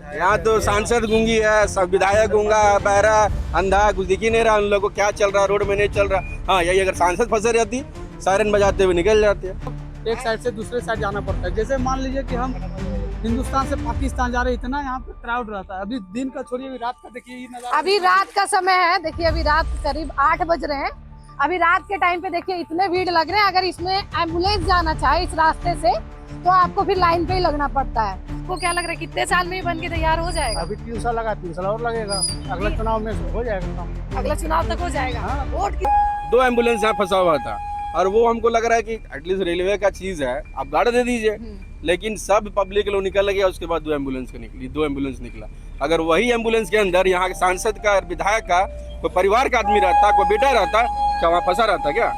यहाँ तो सांसद गूंगी है, सब विधायक गूंगा, बहरा, अंधा, कुछ दिख ही नहीं रहा उन लोगों को क्या चल रहा, रोड में नहीं चल रहा। हाँ यही अगर सांसद फंसे रहती सायरन बजाते हुए निकल जाते। एक साइड से दूसरे साइड जाना पड़ता है। जैसे मान लीजिए कि हम हिंदुस्तान से पाकिस्तान जा रहे, इतना यहाँ पे क्राउड रहता है। अभी दिन का छोड़िए, अभी रात का देखिए ये नजारा। अभी रात का समय है, देखिए अभी रात करीब 8 बज रहे हैं। अभी रात के टाइम पे देखिए इतने भीड़ लग रहे हैं। अगर इसमें एम्बुलेंस जाना चाहे इस रास्ते से तो आपको फिर लाइन पे ही लगना पड़ता है। आपको क्या लग रहा है कितने साल में ही बन के तैयार हो जाएगा? अभी 3 साल लगा, 3 साल और लगेगा। अगला चुनाव में हो जाएगा काम। अगला चुनाव तक हो जाएगा। हाँ। वोट की 2 एम्बुलेंस यहाँ फंसा हुआ था और वो हमको लग रहा है कि एटलीस्ट रेलवे का चीज है, आप गाड़ी दे दीजिए। लेकिन सब पब्लिक लोग निकल गया, उसके बाद 2 एम्बुलेंस निकला। अगर वही एम्बुलेंस के अंदर यहाँ के सांसद का, विधायक का, कोई परिवार का आदमी रहता, कोई बेटा रहता, क्या वहाँ फंसा रहता क्या?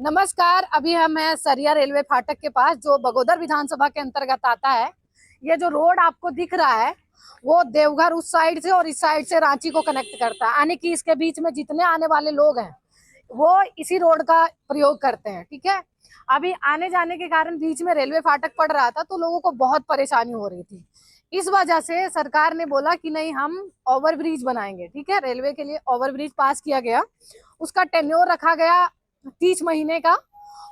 नमस्कार, अभी हम हैं सरिया रेलवे फाटक के पास जो बगोदर विधानसभा के अंतर्गत आता है। ये जो रोड आपको दिख रहा है वो देवघर उस साइड से और इस साइड से रांची को कनेक्ट करता है। यानी कि इसके बीच में जितने आने वाले लोग हैं वो इसी रोड का प्रयोग करते हैं। ठीक है, अभी आने जाने के कारण बीच में रेलवे फाटक पड़ रहा था तो लोगों को बहुत परेशानी हो रही थी। इस वजह से सरकार ने बोला कि नहीं, हम ओवरब्रिज बनाएंगे। ठीक है, रेलवे के लिए ओवरब्रिज पास किया गया, उसका टेन्योर रखा गया 30 महीने का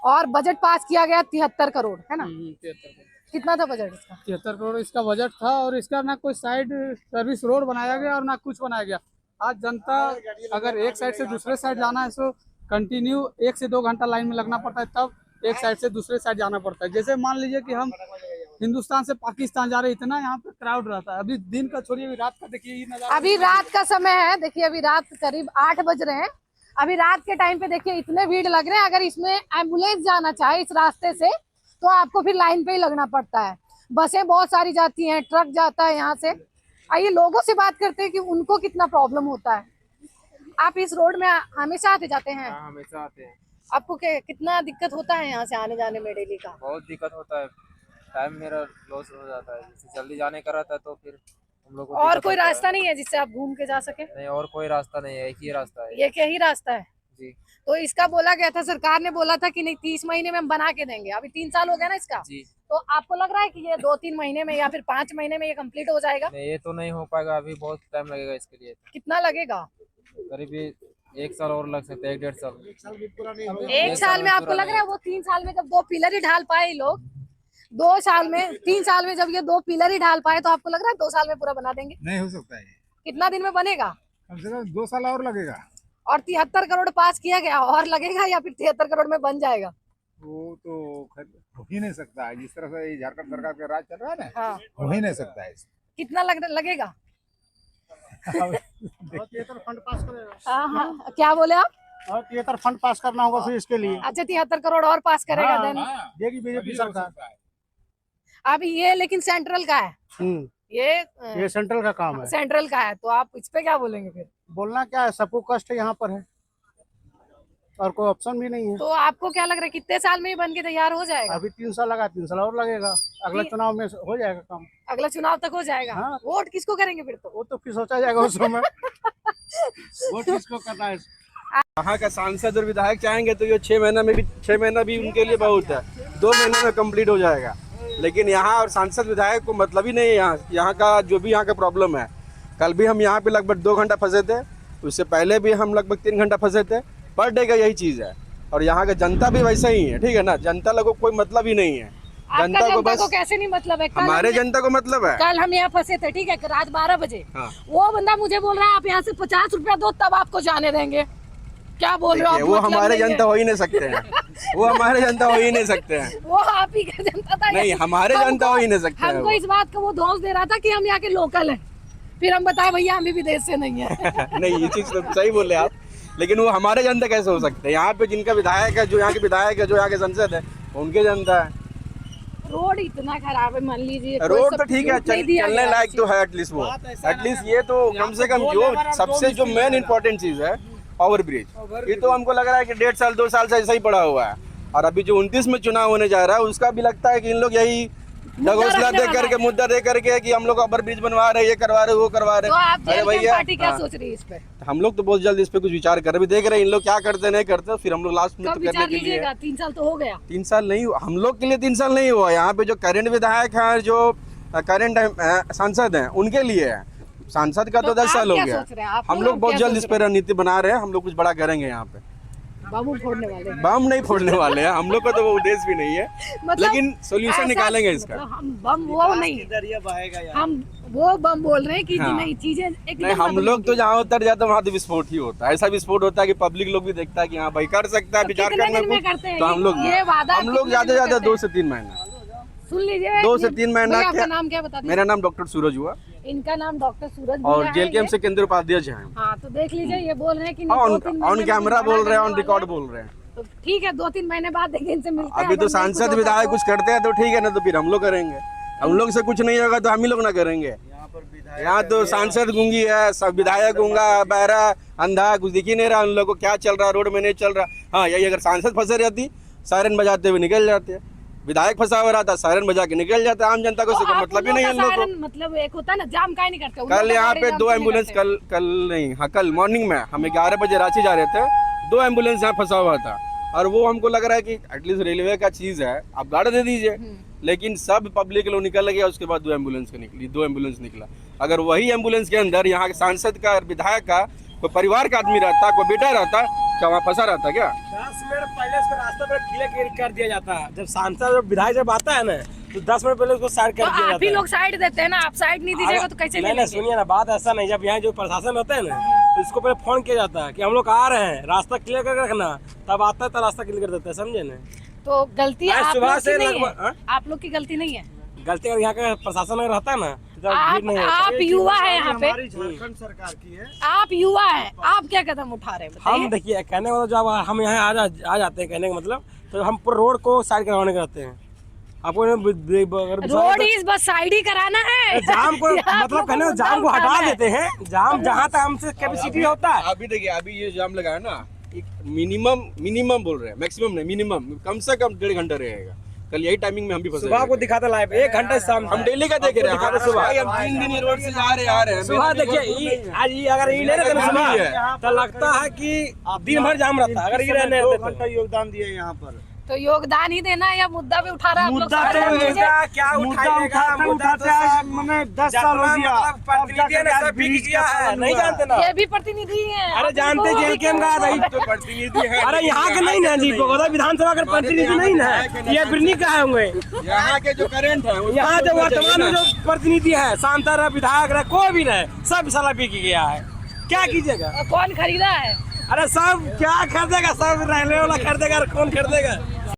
और बजट पास किया गया 73 करोड़, है ना? 73 कितना था बजट इसका? 73 करोड़ इसका बजट था और इसका ना कोई साइड सर्विस रोड बनाया गया और ना कुछ बनाया गया। आज जनता अगर एक साइड से दूसरे साइड जाना है तो कंटिन्यू 1 से 2 घंटा लाइन में लगना पड़ता है, तब एक साइड से दूसरे साइड जाना पड़ता है। जैसे मान लीजिए कि हम हिंदुस्तान से पाकिस्तान जा रहे, इतना यहाँ पे क्राउड रहता है। अभी दिन का छोड़िए, अभी रात का देखिए ये नजारा। अभी रात का समय है, देखिए अभी रात करीब 8 बज रहे हैं। अभी रात के टाइम पे देखिए इतने भीड़ लग रहे हैं। अगर इसमें एम्बुलेंस जाना चाहे इस रास्ते से तो आपको फिर लाइन पे ही लगना पड़ता है। बसें बहुत सारी जाती हैं, ट्रक जाता है यहाँ से। आइए लोगों से बात करते हैं कि उनको कितना प्रॉब्लम होता है। आप इस रोड में हमेशा आते जाते हैं? हाँ, हमेशा आते हैं। आपको कितना दिक्कत होता है यहाँ से आने जाने में डेली का? बहुत दिक्कत होता है, टाइम मेरा लॉस हो जाता है। जैसे जल्दी जाने का रहता है तो फिर हम लोग को और दिक्कत कोई होता है। रास्ता नहीं है जिससे आप घूम के जा सके? नहीं, और कोई रास्ता नहीं है, एक ही रास्ता है। ये क्या ही रास्ता है जी तो इसका बोला गया था, सरकार ने बोला था कि नहीं 30 महीने में हम बना के देंगे। अभी 3 साल हो गया ना इसका। जी। तो आपको लग रहा है कि ये 2-3 महीने में या फिर 5 महीने में ये कंप्लीट हो जाएगा? नहीं, ये तो नहीं हो पाएगा, अभी बहुत टाइम लगेगा इसके लिए। कितना लगेगा? करीब 1 साल और लग सकता है, 1-1.5 साल। 1 साल में आपको लग रहा है? वो 3 साल में जब 2 पिलर ही ढाल पाए ये लोग, 2 साल में, 3 साल में जब ये 2 पिलर ही ढाल पाए तो आपको लग रहा है 2 साल में पूरा बना देंगे? नहीं हो सकता है, कितना दिन में बनेगा? कम से कम 2 साल और लगेगा। और 73 करोड़ पास किया गया, और लगेगा या फिर 73 करोड़ में बन जाएगा? वो तो हो ही नहीं सकता है। जिस तरह से ये झारखंड सरकार का राज चल रहा है ना, हाँ, हो ही नहीं सकता है। कितना लगेगा? फंड पास करेगा। हाँ हाँ, क्या बोले आप? और 73 फंड पास करना होगा फिर इसके लिए। अच्छा, 73 करोड़ और पास करेगा देन? देगी बीजेपी सरकार। अब ये लेकिन सेंट्रल का है, ये सेंट्रल का काम है। सेंट्रल का है तो आप इस पे क्या बोलेंगे फिर? बोलना क्या है, सबको कष्ट यहाँ पर है और कोई ऑप्शन भी नहीं है। तो आपको क्या लग रहा है कितने साल में ही बन के तैयार हो जाएगा? अभी 3 साल लगा, 3 साल और लगेगा। अगला चुनाव में हो जाएगा काम। अगला चुनाव तक हो जाएगा। हाँ। वोट किसको करेंगे फिर? तो वो तो फिर सोचा जाएगा उस समय। वोट किसको करना है। यहाँ का सांसद और विधायक चाहेंगे तो ये 6 महीना भी उनके लिए बहुत है। 2 महीने में कंप्लीट हो जाएगा। लेकिन यहाँ और सांसद विधायक को मतलब ही नहीं है। यहाँ का जो भी यहाँ का प्रॉब्लम है, कल भी हम यहाँ पे लगभग 2 घंटा फंसे थे, उससे पहले भी हम लगभग 3 घंटा फंसे थे। पर डे का यही चीज़ है और यहाँ का जनता भी वैसा ही है। ठीक है ना, जनता लोगों को कोई मतलब ही नहीं है। जनता को बस कैसे नहीं मतलब है? हमारे जनता को मतलब है। कल हम यहाँ फंसे थे, ठीक है, रात 12 बजे। हाँ। वो बंदा मुझे बोल रहा है आप यहाँ से 50 रुपया दो तब आपको जाने देंगे। क्या बोल रहे हो आप? वो मतलब हमारे नहीं है। जनता हो ही नहीं सकते हैं। वो हमारे जनता हो ही नहीं सकते हैं। वो आप ही का जनता था। नहीं, हमारे जनता हो ही नहीं सकते हैं हमको वो। इस बात का वो दोष दे रहा था कि हम यहाँ के लोकल हैं। फिर हम बताए भैया हम भी विदेश से नहीं है। नहीं, ये चीज तो सही बोले आप, लेकिन वो हमारे जनता कैसे हो सकते हैं? यहाँ पे जिनका विधायक है, जो यहाँ के विधायक है, जो यहाँ के संसद है, उनके जनता है। रोड इतना खराब है, मान लीजिए रोड तो ठीक है, चलने लायक तो है एटलीस्ट वो। एटलीस्ट ये तो कम से कम जो सबसे जो मेन इम्पोर्टेंट चीज है ओवरब्रिज, ये तो हमको लग रहा है कि 1.5 साल 2 साल से ऐसा ही पड़ा हुआ है। और अभी जो 29 में चुनाव होने जा रहा है उसका भी लगता है कि इन लोग यही ढगोसला दे करके, मुद्दा दे करके कि हम लोग ओवरब्रिज बनवा रहे, ये करवा रहे, वो करवा रहे। तो आप अरे भैया, पार्टी क्या सोच रही है इस पे? हम लोग तो बहुत जल्द इस पे कुछ विचार कर रहे, अभी देख रहे हैं इन लोग क्या करते नहीं करते, फिर हम लोग लास्ट में कब तो करने विचार के लिए। लीजिएगा? 3 साल तो हो गया। 3 साल नहीं हुआ हम लोग के लिए, 3 साल नहीं हुआ। यहाँ पे जो करंट विधायक है, जो करंट सांसद हैं उनके लिए है। सांसद का तो 10 साल हो क्या गया। सोच रहे हैं आप? हम लोग बहुत क्या जल्द सोच इस पर रणनीति बना रहे हैं। हम लोग कुछ बड़ा करेंगे यहाँ पे। बम फोड़ने वाले हैं। बम नहीं फोड़ने वाले हैं, हम लोग का तो वो उद्देश्य भी नहीं है, मतलब लेकिन सोल्यूशन ऐसा- निकालेंगे इसका। मतलब हम बम वो नहीं, हम वो बम बोल रहे हैं कि हाँ। नहीं चीजें एकदम नहीं, हम बदल लोग तो गई। जहाँ उतर जाते हैं वहाँ तो विस्फोट ही होता है। ऐसा विस्फोट होता है कि पब्लिक लोग भी देखता है कि हाँ भाई कर सकता है, विचार कितने करना दिन में कुछ, करते हैं तो हम लोग ये वादा? हम लोग कितने ज्यादा दिन से में ज्यादा करते 2 से 3 महीना। सुन लीजिए 2 से 3 महीना। भैया, आपका नाम क्या बता दीजिए? मेरा नाम डॉक्टर सूरज हुआ इनका नाम डॉक्टर सूरज और भैया है जेलकेएम ये। से केंद्रीय उपाध्यक्ष हैं। हाँ तो देख लीजिए ये बोल रहे हैं कि नहीं, 2-3 महीने ऑन में कैमरा कुछ बड़ा बोल रहे हैं, ऑन करने रिकॉर्ड वाले बोल रहे हैं। हैं। तो ठीक है 2-3 महीने बाद देखिए इनसे मिलते हैं। अभी तो अगर नहीं सांसद कुछ विधायक होता कुछ करते हैं तो ठीक है, ना तो फिर हम लोग करेंगे। हम लोग से कुछ नहीं होगा तो हम ही लोग ना करेंगे। यहाँ तो सांसद गूंगी है, सब विधायक गूंगा, बहरा, अंधा, कुछ दिख ही नहीं रहा उन लोग को क्या चल रहा है, रोड में नहीं चल रहा। हाँ यही अगर सांसद फंसे रहती सायरन बजाते हुए निकल जाते, विधायक फंसा हुआ रहता सायरन बजा के निकल जाता। आम जनता को तो इससे कोई आप मतलब ही उन नहीं लोग है का इन लोगों सायरन मतलब एक होता है ना जाम काहे नहीं करते उन को। लोग कल का यहाँ गाड़ी पे जाम 2 क्यों नहीं एम्बुलेंस करते? कल नहीं, हाँ कल मॉर्निंग में हम 11 बजे रांची जा रहे थे, 2 एम्बुलेंस यहाँ फंसा हुआ था। और वो हमको लग रहा है कि एटलीस्ट रेलवे का चीज है, आप गाड़ी दे दीजिए। लेकिन सब पब्लिक लोग निकल गया, उसके बाद 2 एम्बुलेंस निकली, 2 एम्बुलेंस निकला। अगर वही एम्बुलेंस के अंदर यहाँ के सांसद का, विधायक का, कोई परिवार का आदमी रहता, कोई बेटा रहता, क्या वहाँ फंसा रहता क्या? 10 मिनट पहले उसको रास्ते पर क्लियर कर दिया जाता है। जब सांसद और विधायक जब आता है ना तो 10 मिनट पहले उसको साइड कर तो दिया आप जाता ही है। लोग साइड देते हैं ना, आप साइड नहीं दीजिएगा तो कैसे नहीं लेंगे? सुनिए ना, बात ऐसा नहीं। जब यहाँ जो प्रशासन रहता है ना तो इसको पहले फोन किया जाता है कि हम लोग आ रहे हैं, रास्ता क्लियर कर रखना, तब आता है तो रास्ता क्लियर कर देता है, समझे ना। तो गलती आज आप सुबह लोग से की नहीं लगभग- है, हाँ? आप लोग की गलती नहीं है। गलती अगर यहाँ का प्रशासन अगर रहता है ना तो आप भीड़ नहीं होता। आप युवा है यहाँ पे, झारखंड सरकार की है। आप युवा है, आप क्या कदम उठा रहे हैं हम बताइए? देखिए कहने का मतलब जब हम यहाँ आ जाते हैं, कहने का मतलब तो हम पूरा रोड को साइड करवाने के रहते हैं। आपको रोड इस बस साइड ही कराना है। जाम को आप मतलब लोग कहने को को जाम को मुद्दा हटा उठाना है। देते हैं। जाम जहाँ तक हमसे कैपेसिटी होता है। अभी देखिए, अभी ये जाम लगा है ना, एक मिनिमम बोल रहे हैं, मैक्सिमम नहीं, मिनिमम कम से कम 1.5 घंटा रहेगा। कल यही टाइमिंग में हम भी फंसे सुबह हुए को थे। दिखाता लाइव 1 घंटे शाम हम डेली का देख रहे हैं। दिखाते सुबह। भाई, हम 3 दिन ये रोड से आ रहे हैं। सुबह देखिए आज ये अगर ये नहीं रहता ना सुबह तो लगता है कि दिन भर जाम रहता है। अगर ये रहने 2 देते घंटा योगदान दिए यहाँ पर। तो योगदान ही देना है या मुद्दा भी उठा रहा है आप लोग? मुद्दा सारे तो लीजिए। मुद्दा क्या उठाएगा? मुद्दा तो सब मैंने 10 साल हो गया। प्रतिनिधि है ना, सब बिक गया है, नहीं जानते ना। ये भी प्रतिनिधि है। अरे जानते जेलकेएम का रही तो प्रतिनिधि है। अरे यहाँ के नहीं ना जी, बगौदा विधानसभा के प्रतिनिधि नहीं ना, ये बिरनी का होंगे। यहाँ के जो करंट है यहाँ जो वर्तमान में जो प्रतिनिधि है, सांसद रहे, विधायक रहे, कोई भी रहे, सब साला बिक गया है। क्या कीजिएगा? कौन खरीदा है? अरे सब क्या खरीदेगा? सब रहने वाला खरीदेगा, कौन खरीदेगा?